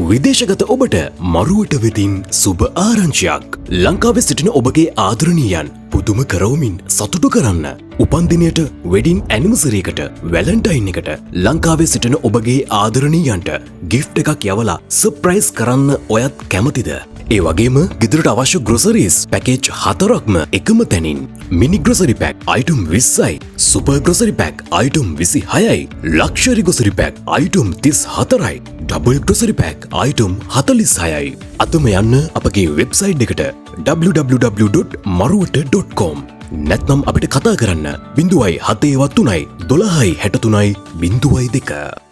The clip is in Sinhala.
විදේශගත ඔබට මරුවට වෙතින් සුබ ආරංචියක්. ලංකාවේ සිටින ඔබගේ ආදරණීයන් පුදුම කරවමින් සතුටු කරන්න. උපන්දිනයට වෙඩින් ඇනිවර්සරියකට වැලන්ටයින් එකට ලංකාවේ සිටින ඔබගේ ආදරණීයන්ට ගිෆ්ට් එකක් යවලා සර්ප්‍රයිස් කරන්න ඔයත් කැමතිද? ඒ වගේම ගෙදරට අවශ්‍ය ග්‍රොසරීස් පැකේජ් 4ක්ම එකම තැනින්. මිනි ග්‍රොසරි පැක් අයිටම් 20යි, සුපර් ග්‍රොසරි පැක් අයිටම් 26යි, ලක්ෂරි ග්‍රොසරි පැක් අයිටම් 34යි, ඩබල් ග්‍රොසරි පැක් අයිටම් 46යි. අදම යන්න අපගේ වෙබ්සයිට් එකට www.maruwata.com. නැත්නම් අපිට කතා කරන්න 0.7 12 63 02.